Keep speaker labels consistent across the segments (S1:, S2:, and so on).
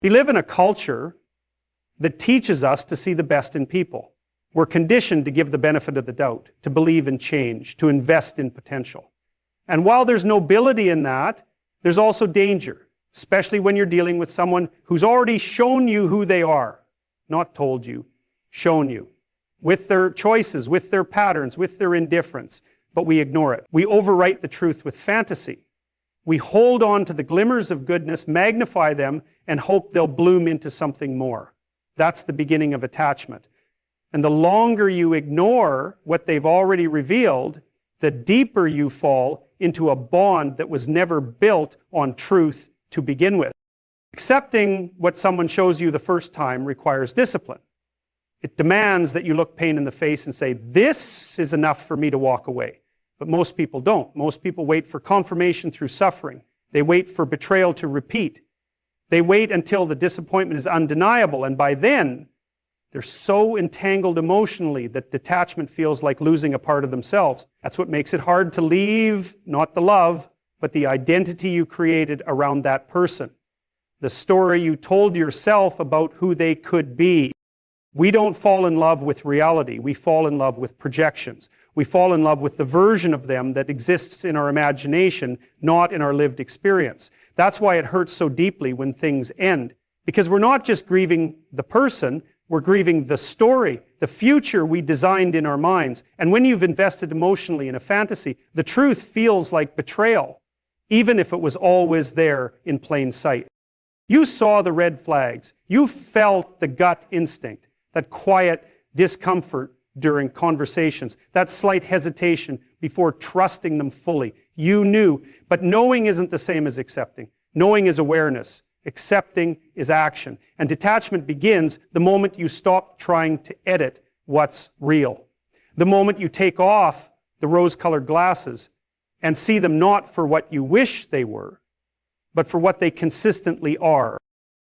S1: We live in a culture that teaches us to see the best in people. We're conditioned to give the benefit of the doubt, to believe in change, to invest in potential. And while there's nobility in that, there's also danger, especially when you're dealing with someone who's already shown you who they are, not told you, shown you, with their choices, with their patterns, with their indifference, but we ignore it. We overwrite the truth with fantasy. We hold on to the glimmers of goodness, magnify them, and hope they'll bloom into something more. That's the beginning of attachment. And the longer you ignore what they've already revealed, the deeper you fall into a bond that was never built on truth to begin with. Accepting what someone shows you the first time requires discipline. It demands that you look pain in the face and say, this is enough for me to walk away. But most people don't. Most people wait for confirmation through suffering. They wait for betrayal to repeat. They wait until the disappointment is undeniable, and by then, they're so entangled emotionally that detachment feels like losing a part of themselves. That's what makes it hard to leave, not the love, but the identity you created around that person. The story you told yourself about who they could be. We don't fall in love with reality. We fall in love with projections. We fall in love with the version of them that exists in our imagination, not in our lived experience. That's why it hurts so deeply when things end. Because we're not just grieving the person, we're grieving the story, the future we designed in our minds. And when you've invested emotionally in a fantasy, the truth feels like betrayal, even if it was always there in plain sight. You saw the red flags. You felt the gut instinct, that quiet discomfort during conversations, that slight hesitation before trusting them fully. You knew, but knowing isn't the same as accepting. Knowing is awareness. Accepting is action. And detachment begins the moment you stop trying to edit what's real. The moment you take off the rose-colored glasses and see them not for what you wish they were, but for what they consistently are.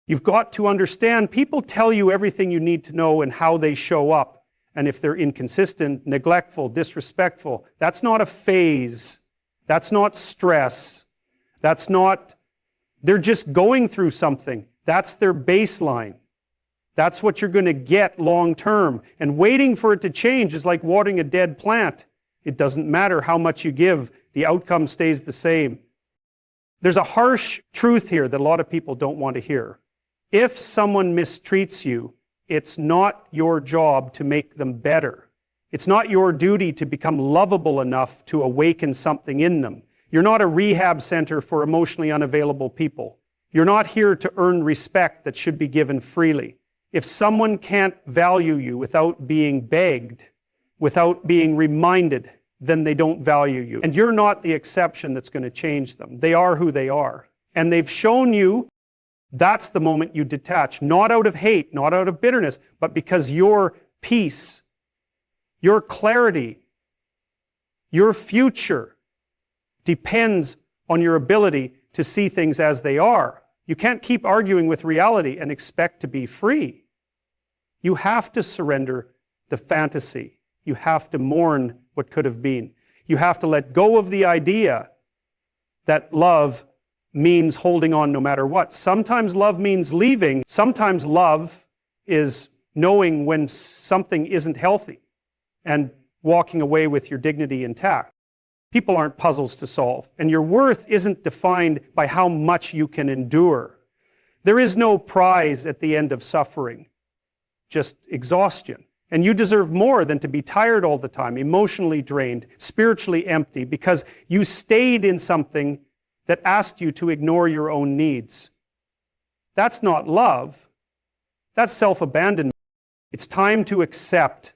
S1: You've got to understand, people tell you everything you need to know and how they show up. And if they're inconsistent, neglectful, disrespectful, that's not a phase. That's not stress. They're just going through something. That's their baseline. That's what you're going to get long term. And waiting for it to change is like watering a dead plant. It doesn't matter how much you give, the outcome stays the same. There's a harsh truth here that a lot of people don't want to hear. If someone mistreats you, it's not your job to make them better. It's not your duty to become lovable enough to awaken something in them. You're not a rehab center for emotionally unavailable people. You're not here to earn respect that should be given freely. If someone can't value you without being begged, without being reminded, then they don't value you. And you're not the exception that's going to change them. They are who they are. And they've shown you. That's the moment you detach, not out of hate, not out of bitterness, but because your peace, your clarity, your future depends on your ability to see things as they are. You can't keep arguing with reality and expect to be free. You have to surrender the fantasy. You have to mourn what could have been. You have to let go of the idea that love means holding on no matter what. Sometimes love means leaving. Sometimes love is knowing when something isn't healthy and walking away with your dignity intact. People aren't puzzles to solve, and your worth isn't defined by how much you can endure. There is no prize at the end of suffering, just exhaustion. And you deserve more than to be tired all the time, emotionally drained, spiritually empty, because you stayed in something that asked you to ignore your own needs. That's not love. That's self-abandonment. It's time to accept,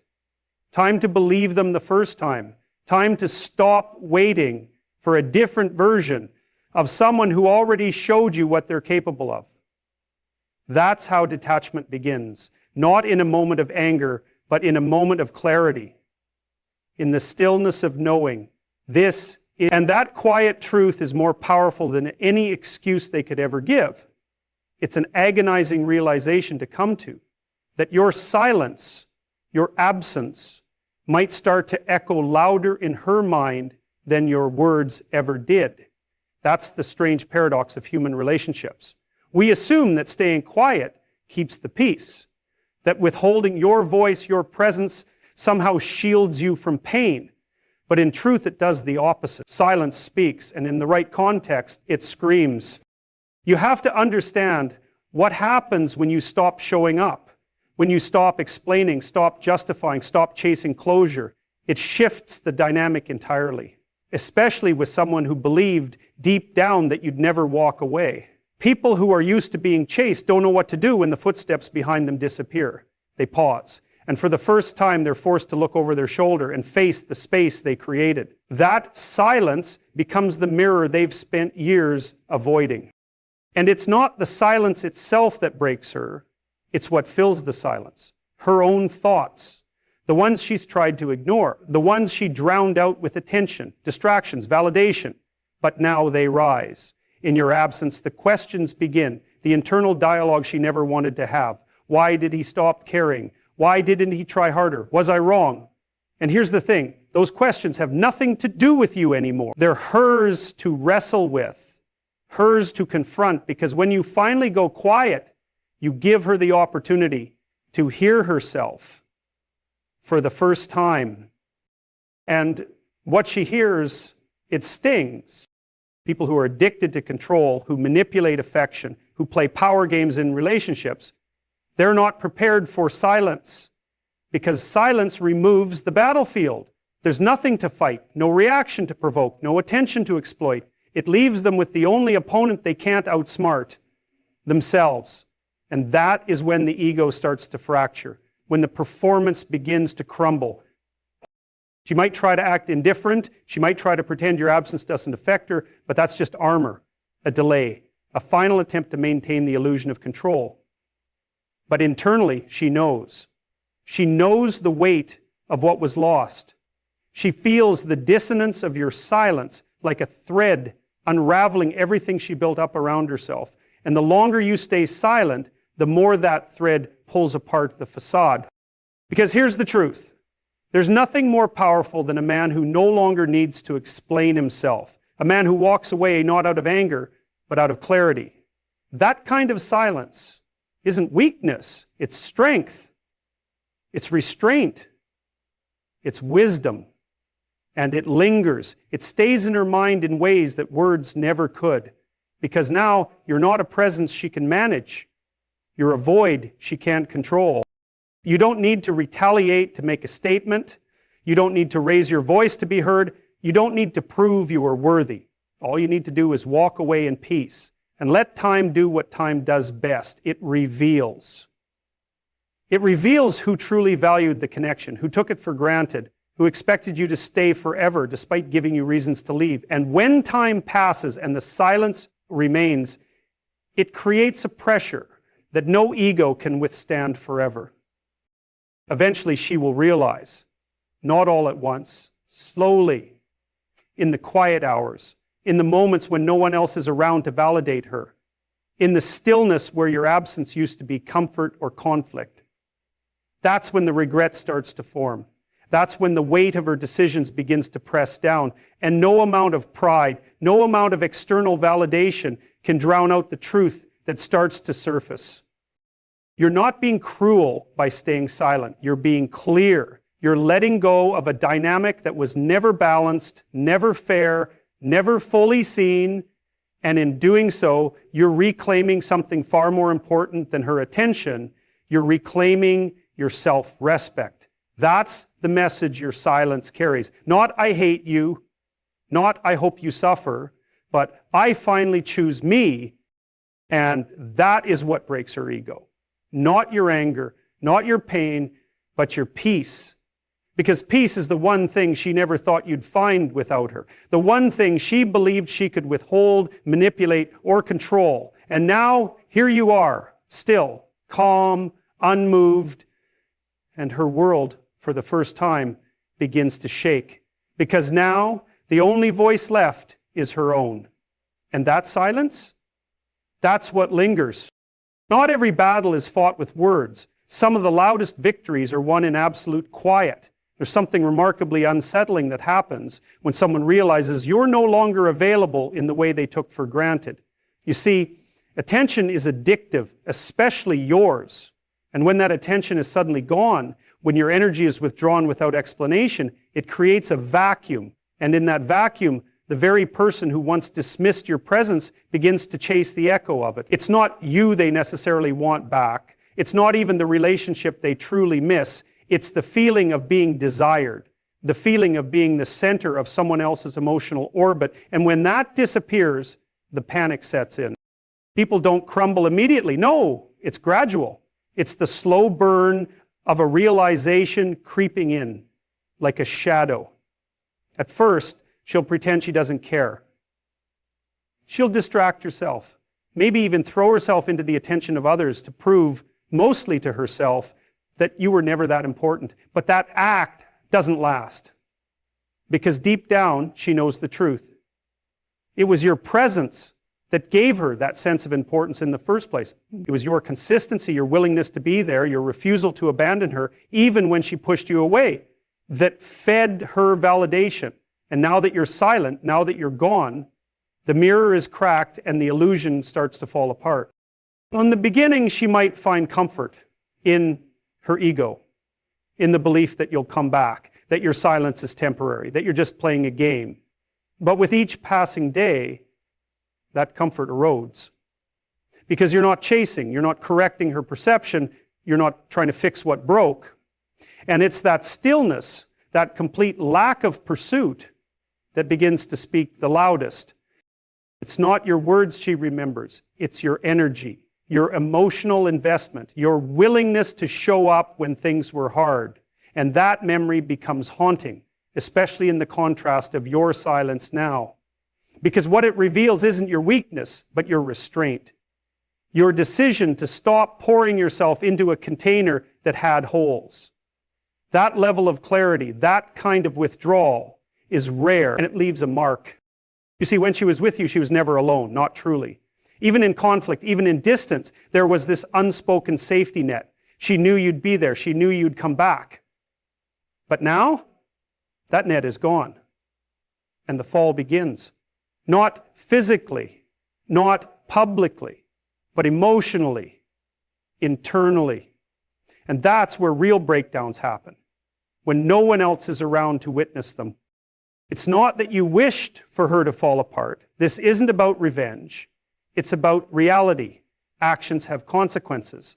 S1: time to believe them the first time, time to stop waiting for a different version of someone who already showed you what they're capable of. That's how detachment begins, not in a moment of anger, but in a moment of clarity, in the stillness of knowing this. And that quiet truth is more powerful than any excuse they could ever give. It's an agonizing realization to come to, that your silence, your absence, might start to echo louder in her mind than your words ever did. That's the strange paradox of human relationships. We assume that staying quiet keeps the peace, that withholding your voice, your presence, somehow shields you from pain. But in truth, it does the opposite. Silence speaks, and in the right context, it screams. You have to understand what happens when you stop showing up, when you stop explaining, stop justifying, stop chasing closure. It shifts the dynamic entirely, especially with someone who believed deep down that you'd never walk away. People who are used to being chased don't know what to do when the footsteps behind them disappear. They pause. And for the first time, they're forced to look over their shoulder and face the space they created. That silence becomes the mirror they've spent years avoiding. And it's not the silence itself that breaks her, it's what fills the silence. Her own thoughts. The ones she's tried to ignore. The ones she drowned out with attention, distractions, validation. But now they rise. In your absence, the questions begin. The internal dialogue she never wanted to have. Why did he stop caring? Why didn't he try harder? Was I wrong? And here's the thing. Those questions have nothing to do with you anymore. They're hers to wrestle with. Hers to confront. Because when you finally go quiet, you give her the opportunity to hear herself for the first time. And what she hears, it stings. People who are addicted to control, who manipulate affection, who play power games in relationships, they're not prepared for silence, because silence removes the battlefield. There's nothing to fight, no reaction to provoke, no attention to exploit. It leaves them with the only opponent they can't outsmart, themselves. And that is when the ego starts to fracture, when the performance begins to crumble. She might try to act indifferent, she might try to pretend your absence doesn't affect her, but that's just armor, a delay, a final attempt to maintain the illusion of control. But internally, she knows. She knows the weight of what was lost. She feels the dissonance of your silence like a thread unraveling everything she built up around herself. And the longer you stay silent, the more that thread pulls apart the facade. Because here's the truth. There's nothing more powerful than a man who no longer needs to explain himself. A man who walks away not out of anger, but out of clarity. That kind of silence isn't weakness, it's strength, it's restraint, it's wisdom, and it lingers. It stays in her mind in ways that words never could, because now you're not a presence she can manage, you're a void she can't control. You don't need to retaliate to make a statement, you don't need to raise your voice to be heard, you don't need to prove you are worthy. All you need to do is walk away in peace. And let time do what time does best. It reveals. It reveals who truly valued the connection, who took it for granted, who expected you to stay forever despite giving you reasons to leave. And when time passes and the silence remains, it creates a pressure that no ego can withstand forever. Eventually she will realize, not all at once, slowly, in the quiet hours, in the moments when no one else is around to validate her, in the stillness where your absence used to be comfort or conflict. That's when the regret starts to form. That's when the weight of her decisions begins to press down, and no amount of pride, no amount of external validation can drown out the truth that starts to surface. You're not being cruel by staying silent. You're being clear. You're letting go of a dynamic that was never balanced, never fair, never fully seen, and in doing so, you're reclaiming something far more important than her attention. You're reclaiming your self-respect. That's the message your silence carries. Not I hate you, not I hope you suffer, but I finally choose me, and that is what breaks her ego. Not your anger, not your pain, but your peace. Because peace is the one thing she never thought you'd find without her. The one thing she believed she could withhold, manipulate, or control. And now, here you are, still, calm, unmoved, and her world, for the first time, begins to shake. Because now, the only voice left is her own. And that silence? That's what lingers. Not every battle is fought with words. Some of the loudest victories are won in absolute quiet. There's something remarkably unsettling that happens when someone realizes you're no longer available in the way they took for granted. You see, Attention is addictive, especially yours. And when that attention is suddenly gone, when your energy is withdrawn without explanation, it creates a vacuum. And in that vacuum, the very person who once dismissed your presence begins to chase the echo of it. It's not you they necessarily want back. It's not even the relationship they truly miss. It's the feeling of being desired, the feeling of being the center of someone else's emotional orbit. And when that disappears, the panic sets in. People don't crumble immediately. No, it's gradual. It's the slow burn of a realization creeping in, like a shadow. At first, she'll pretend she doesn't care. She'll distract herself, maybe even throw herself into the attention of others to prove, mostly to herself, that you were never that important. But that act doesn't last, because deep down, she knows the truth. It was your presence that gave her that sense of importance in the first place. It was your consistency, your willingness to be there, your refusal to abandon her, even when she pushed you away, that fed her validation. And now that you're silent, now that you're gone, the mirror is cracked and the illusion starts to fall apart. In the beginning, she might find comfort in her ego, in the belief that you'll come back, that your silence is temporary, that you're just playing a game. But with each passing day, that comfort erodes. Because you're not chasing, you're not correcting her perception, you're not trying to fix what broke. And it's that stillness, that complete lack of pursuit, that begins to speak the loudest. It's not your words she remembers, it's your energy, your emotional investment, your willingness to show up when things were hard. And that memory becomes haunting, especially in the contrast of your silence now. Because what it reveals isn't your weakness, but your restraint. Your decision to stop pouring yourself into a container that had holes. That level of clarity, that kind of withdrawal is rare, and it leaves a mark. You see, when she was with you, she was never alone, not truly. Even in conflict, even in distance, there was this unspoken safety net. She knew you'd be there. She knew you'd come back. But now, that net is gone, and the fall begins. Not physically, not publicly, but emotionally, internally. And that's where real breakdowns happen, when no one else is around to witness them. It's not that you wished for her to fall apart. This isn't about revenge. It's about reality. Actions have consequences.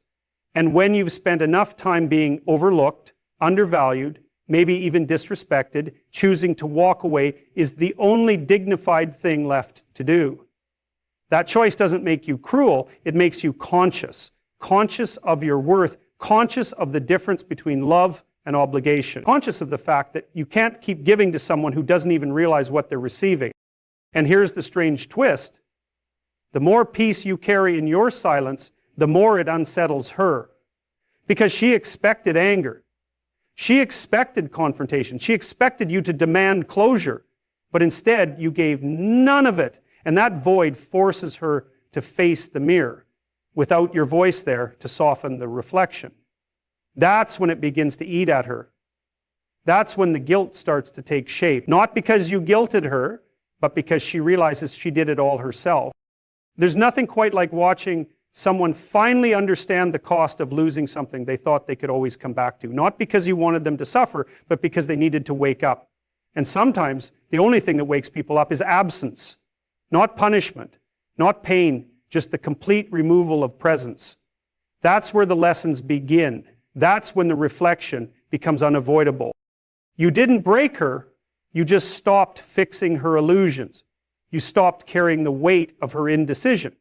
S1: And when you've spent enough time being overlooked, undervalued, maybe even disrespected, choosing to walk away is the only dignified thing left to do. That choice doesn't make you cruel, it makes you conscious. Conscious of your worth, conscious of the difference between love and obligation. Conscious of the fact that you can't keep giving to someone who doesn't even realize what they're receiving. And here's the strange twist. The more peace you carry in your silence, the more it unsettles her. Because she expected anger. She expected confrontation. She expected you to demand closure. But instead, you gave none of it. And that void forces her to face the mirror without your voice there to soften the reflection. That's when it begins to eat at her. That's when the guilt starts to take shape. Not because you guilted her, but because she realizes she did it all herself. There's nothing quite like watching someone finally understand the cost of losing something they thought they could always come back to. Not because you wanted them to suffer, but because they needed to wake up. And sometimes the only thing that wakes people up is absence. Not punishment, not pain, just the complete removal of presence. That's where the lessons begin. That's when the reflection becomes unavoidable. You didn't break her, you just stopped fixing her illusions. You stopped carrying the weight of her indecision.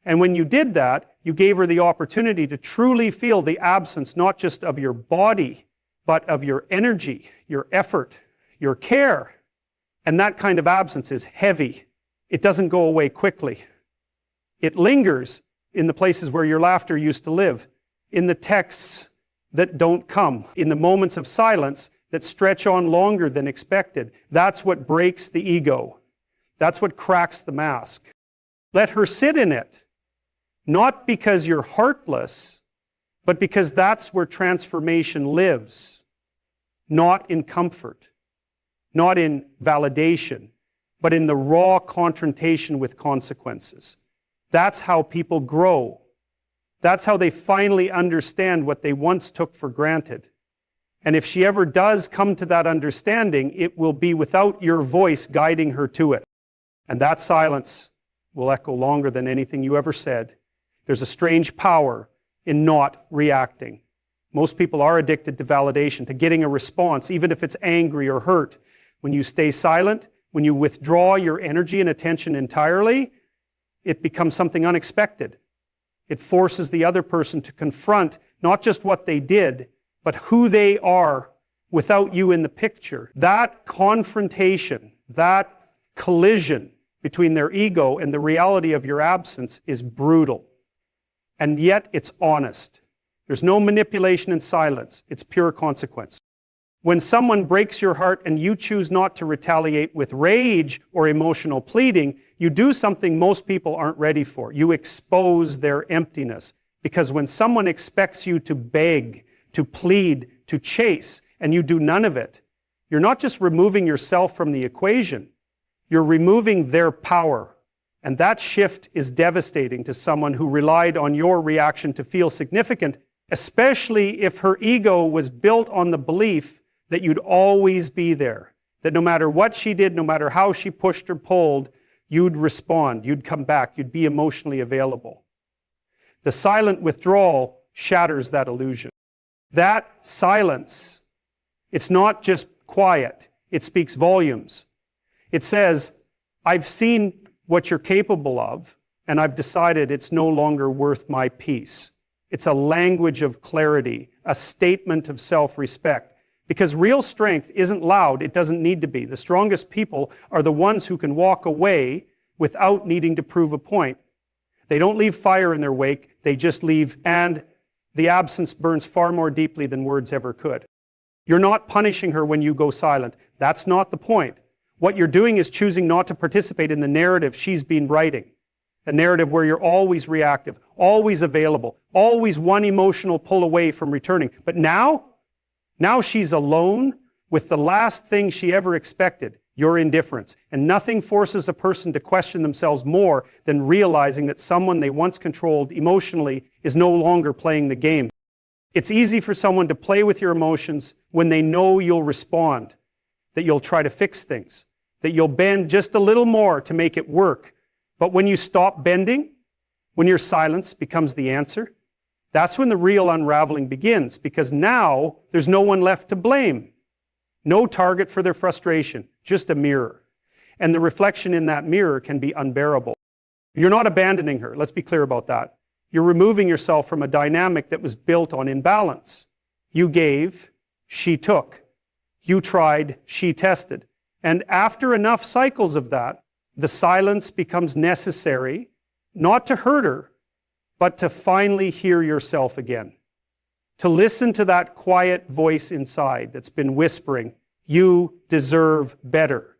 S1: And when you did that, you gave her the opportunity to truly feel the absence, not just of your body, but of your energy, your effort, your care. And that kind of absence is heavy. It doesn't go away quickly. It lingers in the places where your laughter used to live, in the texts that don't come, in the moments of silence that stretch on longer than expected. That's what breaks the ego. That's what cracks the mask. Let her sit in it, not because you're heartless, but because that's where transformation lives. Not in comfort, not in validation, but in the raw confrontation with consequences. That's how people grow. That's how they finally understand what they once took for granted. And if she ever does come to that understanding, it will be without your voice guiding her to it. And that silence will echo longer than anything you ever said. There's a strange power in not reacting. Most people are addicted to validation, to getting a response, even if it's angry or hurt. When you stay silent, when you withdraw your energy and attention entirely, it becomes something unexpected. It forces the other person to confront not just what they did, but who they are without you in the picture. That confrontation, that collision between their ego and the reality of your absence is brutal. And yet it's honest. There's no manipulation in silence. It's pure consequence. When someone breaks your heart and you choose not to retaliate with rage or emotional pleading, you do something most people aren't ready for. You expose their emptiness. Because when someone expects you to beg, to plead, to chase, and you do none of it, you're not just removing yourself from the equation, you're removing their power. And that shift is devastating to someone who relied on your reaction to feel significant, especially if her ego was built on the belief that you'd always be there, that no matter what she did, no matter how she pushed or pulled, you'd respond, you'd come back, you'd be emotionally available. The silent withdrawal shatters that illusion. That silence, it's not just quiet, it speaks volumes. It says, I've seen what you're capable of, and I've decided it's no longer worth my peace. It's a language of clarity, a statement of self-respect. Because real strength isn't loud, it doesn't need to be. The strongest people are the ones who can walk away without needing to prove a point. They don't leave fire in their wake, they just leave, and the absence burns far more deeply than words ever could. You're not punishing her when you go silent. That's not the point. What you're doing is choosing not to participate in the narrative she's been writing. A narrative where you're always reactive, always available, always one emotional pull away from returning. But now she's alone with the last thing she ever expected, your indifference. And nothing forces a person to question themselves more than realizing that someone they once controlled emotionally is no longer playing the game. It's easy for someone to play with your emotions when they know you'll respond, that you'll try to fix things, that you'll bend just a little more to make it work. But when you stop bending, when your silence becomes the answer, that's when the real unraveling begins, because now there's no one left to blame. No target for their frustration, just a mirror. And the reflection in that mirror can be unbearable. You're not abandoning her, let's be clear about that. You're removing yourself from a dynamic that was built on imbalance. You gave, she took. You tried, she tested. And after enough cycles of that, the silence becomes necessary, not to hurt her, but to finally hear yourself again. To listen to that quiet voice inside that's been whispering, you deserve better.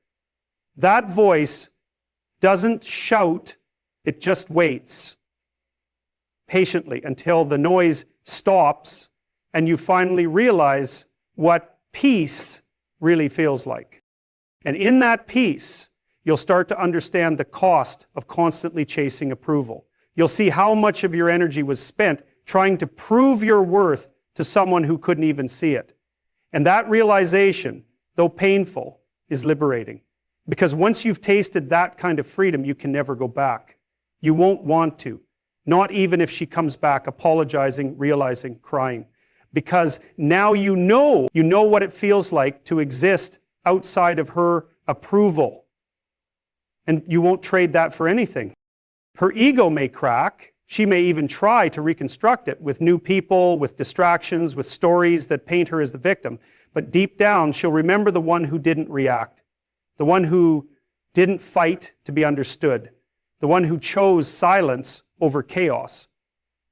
S1: That voice doesn't shout, it just waits patiently until the noise stops and you finally realize what peace really feels like. And in that peace, you'll start to understand the cost of constantly chasing approval. You'll see how much of your energy was spent trying to prove your worth to someone who couldn't even see it. And that realization, though painful, is liberating. Because once you've tasted that kind of freedom, you can never go back. You won't want to. Not even if she comes back apologizing, realizing, crying. Because now you know what it feels like to exist outside of her approval. And you won't trade that for anything. Her ego may crack. She may even try to reconstruct it with new people, with distractions, with stories that paint her as the victim. But deep down, she'll remember the one who didn't react, the one who didn't fight to be understood, the one who chose silence over chaos.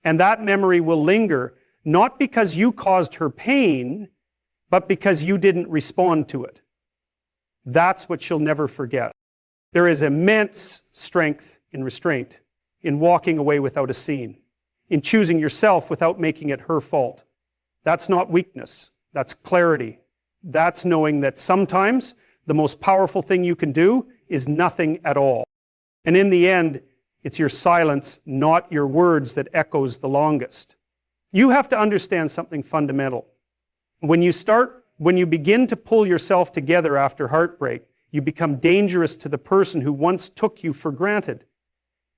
S1: And that memory will linger, not because you caused her pain, but because you didn't respond to it. That's what she'll never forget. There is immense strength in restraint, in walking away without a scene, in choosing yourself without making it her fault. That's not weakness. That's clarity. That's knowing that sometimes the most powerful thing you can do is nothing at all. And in the end, It's your silence, not your words, that echoes the longest. You have to understand something fundamental. When you begin to pull yourself together after heartbreak, you become dangerous to the person who once took you for granted.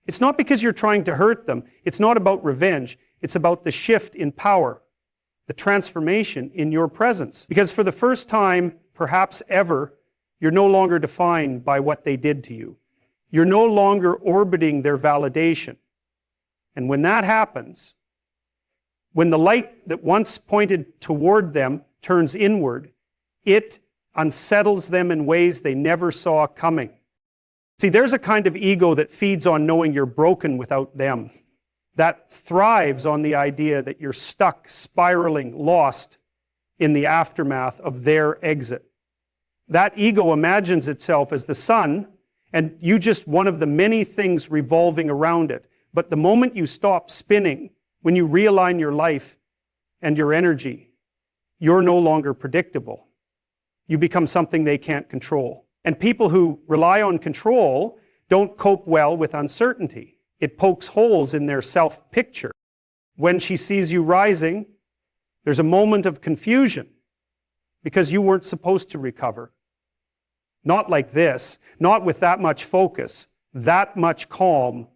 S1: It's not because you're trying to hurt them. It's not about revenge. It's about the shift in power, the transformation in your presence. Because for the first time, perhaps ever, you're no longer defined by what they did to you. You're no longer orbiting their validation. And when that happens, when the light that once pointed toward them turns inward, it unsettles them in ways they never saw coming. See, there's a kind of ego that feeds on knowing you're broken without them, that thrives on the idea that you're stuck, spiraling, lost in the aftermath of their exit. That ego imagines itself as the sun, and you just one of the many things revolving around it. But the moment you stop spinning, when you realign your life and your energy, you're no longer predictable. You become something they can't control. And people who rely on control don't cope well with uncertainty. It pokes holes in their self-picture. When she sees you rising, there's a moment of confusion because you weren't supposed to recover. Not like this, not with that much focus, that much calm,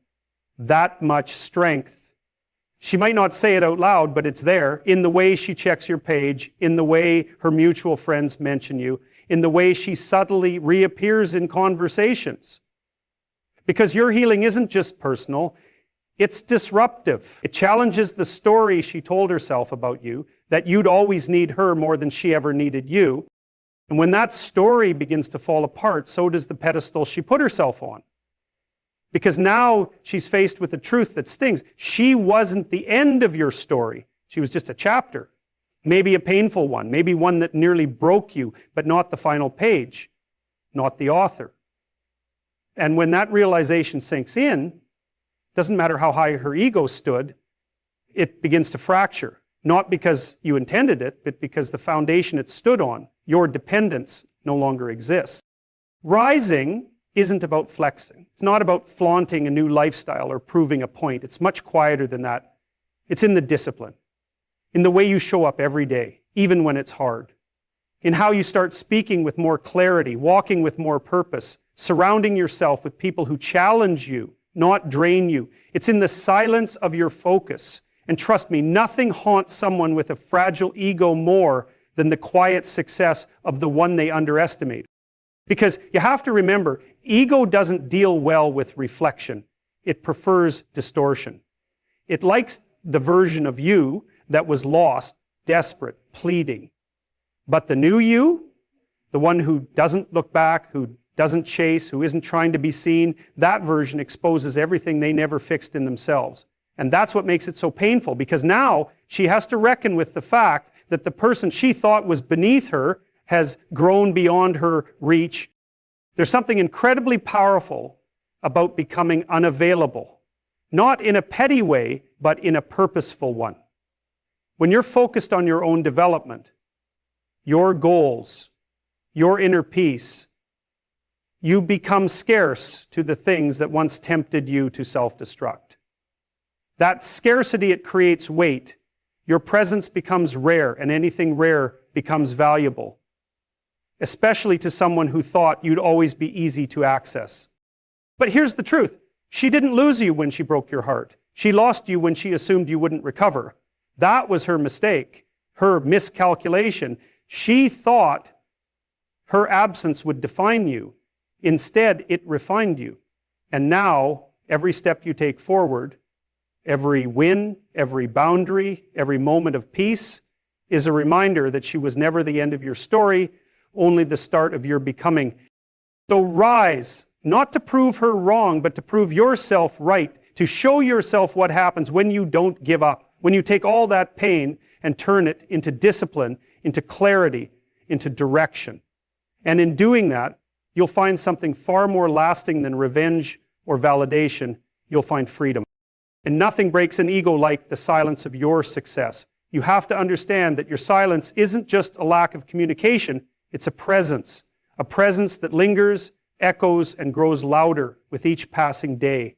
S1: that much strength. She might not say it out loud, but it's there in the way she checks your page, in the way her mutual friends mention you, in the way she subtly reappears in conversations. Because your healing isn't just personal, it's disruptive. It challenges the story she told herself about you, that you'd always need her more than she ever needed you. And when that story begins to fall apart, so does the pedestal she put herself on. Because now she's faced with a truth that stings. She wasn't the end of your story. She was just a chapter. Maybe a painful one. Maybe one that nearly broke you, but not the final page. Not the author. And when that realization sinks in, doesn't matter how high her ego stood, it begins to fracture. Not because you intended it, but because the foundation it stood on, your dependence, no longer exists. Rising isn't about flexing. It's not about flaunting a new lifestyle or proving a point. It's much quieter than that. It's in the discipline, in the way you show up every day, even when it's hard, in how you start speaking with more clarity, walking with more purpose, surrounding yourself with people who challenge you, not drain you. It's in the silence of your focus. And trust me, nothing haunts someone with a fragile ego more than the quiet success of the one they underestimate. Because you have to remember, ego doesn't deal well with reflection. It prefers distortion. It likes the version of you that was lost, desperate, pleading. But the new you, the one who doesn't look back, who doesn't chase, who isn't trying to be seen, that version exposes everything they never fixed in themselves. And that's what makes it so painful, because now she has to reckon with the fact that the person she thought was beneath her has grown beyond her reach. There's something incredibly powerful about becoming unavailable, not in a petty way, but in a purposeful one. When you're focused on your own development, your goals, your inner peace, you become scarce to the things that once tempted you to self-destruct. That scarcity, it creates weight. Your presence becomes rare, and anything rare becomes valuable, especially to someone who thought you'd always be easy to access. But here's the truth. She didn't lose you when she broke your heart. She lost you when she assumed you wouldn't recover. That was her mistake, her miscalculation. She thought her absence would define you. Instead, it refined you. And now, every step you take forward, every win, every boundary, every moment of peace is a reminder that she was never the end of your story, only the start of your becoming. So rise, not to prove her wrong, but to prove yourself right, to show yourself what happens when you don't give up, when you take all that pain and turn it into discipline, into clarity, into direction. And in doing that, you'll find something far more lasting than revenge or validation. You'll find freedom. And nothing breaks an ego like the silence of your success. You have to understand that your silence isn't just a lack of communication, it's a presence that lingers, echoes, and grows louder with each passing day.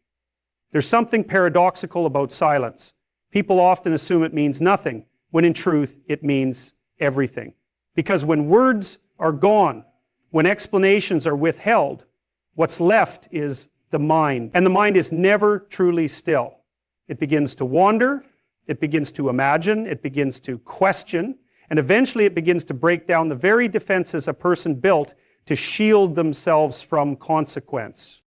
S1: There's something paradoxical about silence. People often assume it means nothing, when in truth it means everything. Because when words are gone, when explanations are withheld, what's left is the mind. And the mind is never truly still. It begins to wander, it begins to imagine, it begins to question, and eventually it begins to break down the very defenses a person built to shield themselves from consequence.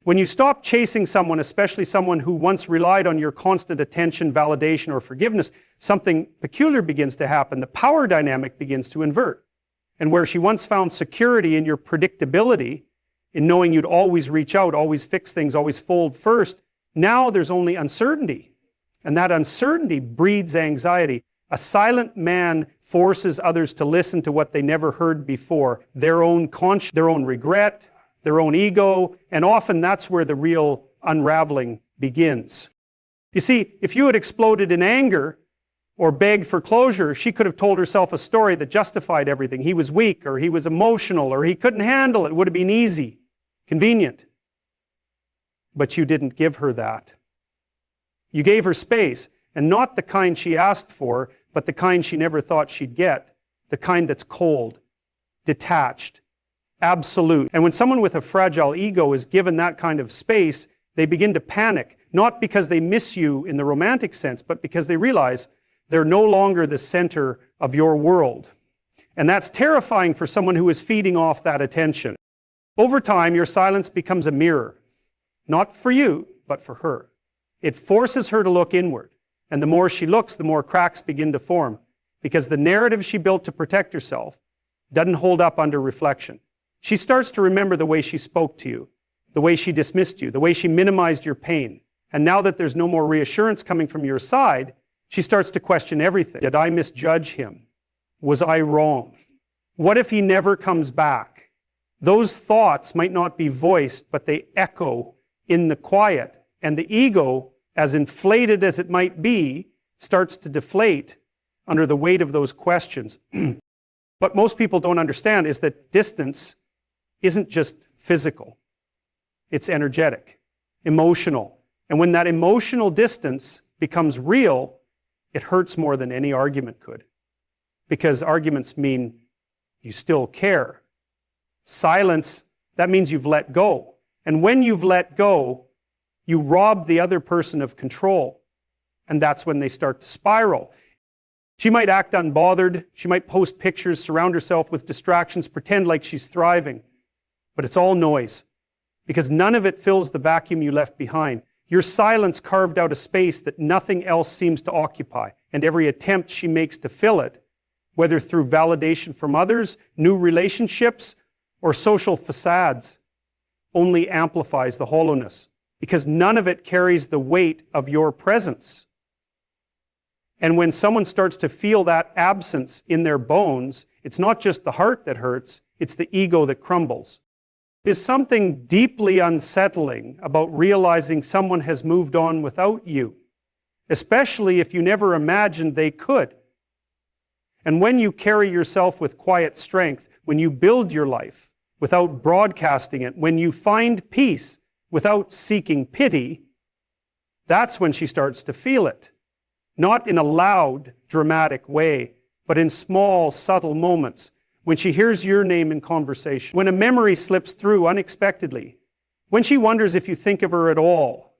S1: When you stop chasing someone, especially someone who once relied on your constant attention, validation, or forgiveness, something peculiar begins to happen. The power dynamic begins to invert. And where she once found security in your predictability, in knowing you'd always reach out, always fix things, always fold first, now there's only uncertainty. And that uncertainty breeds anxiety. A silent man forces others to listen to what they never heard before, their own conscience, their own regret, their own ego, and often that's where the real unraveling begins. You see, if you had exploded in anger or begged for closure, she could have told herself a story that justified everything. He was weak, or he was emotional, or he couldn't handle it. It would have been easy, convenient. But you didn't give her that. You gave her space, and not the kind she asked for, but the kind she never thought she'd get, the kind that's cold, detached, absolute. And when someone with a fragile ego is given that kind of space, they begin to panic, not because they miss you in the romantic sense, but because they realize they're no longer the center of your world. And that's terrifying for someone who is feeding off that attention. Over time, your silence becomes a mirror, not for you, but for her. It forces her to look inward. And the more she looks, the more cracks begin to form, because the narrative she built to protect herself doesn't hold up under reflection. She starts to remember the way she spoke to you, the way she dismissed you, the way she minimized your pain. And now that there's no more reassurance coming from your side, she starts to question everything. Did I misjudge him? Was I wrong? What if he never comes back? Those thoughts might not be voiced, but they echo in the quiet. And the ego, as inflated as it might be, starts to deflate under the weight of those questions. What most people don't understand is that distance isn't just physical. It's energetic, emotional. And when that emotional distance becomes real, it hurts more than any argument could. Because arguments mean you still care. Silence, that means you've let go. And when you've let go, you rob the other person of control. And that's when they start to spiral. She might act unbothered. She might post pictures, surround herself with distractions, pretend like she's thriving. But it's all noise, because none of it fills the vacuum you left behind. Your silence carved out a space that nothing else seems to occupy, and every attempt she makes to fill it, whether through validation from others, new relationships, or social facades, only amplifies the hollowness, because none of it carries the weight of your presence. And when someone starts to feel that absence in their bones, it's not just the heart that hurts, it's the ego that crumbles. There's something deeply unsettling about realizing someone has moved on without you, especially if you never imagined they could. And when you carry yourself with quiet strength, when you build your life without broadcasting it, when you find peace without seeking pity, that's when she starts to feel it. Not in a loud, dramatic way, but in small, subtle moments. When she hears your name in conversation, when a memory slips through unexpectedly, when she wonders if you think of her at all,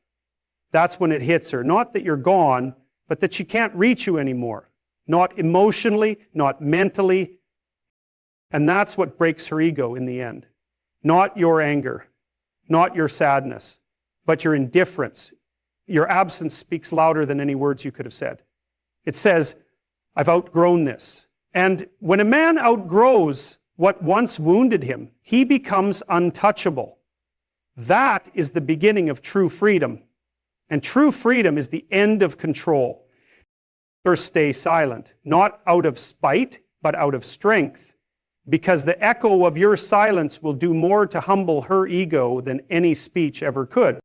S1: that's when it hits her. Not that you're gone, but that she can't reach you anymore. Not emotionally, not mentally. And that's what breaks her ego in the end. Not your anger, not your sadness, but your indifference. Your absence speaks louder than any words you could have said. It says, I've outgrown this. And when a man outgrows what once wounded him, he becomes untouchable. That is the beginning of true freedom. And true freedom is the end of control. First, stay silent, not out of spite, but out of strength. Because the echo of your silence will do more to humble her ego than any speech ever could.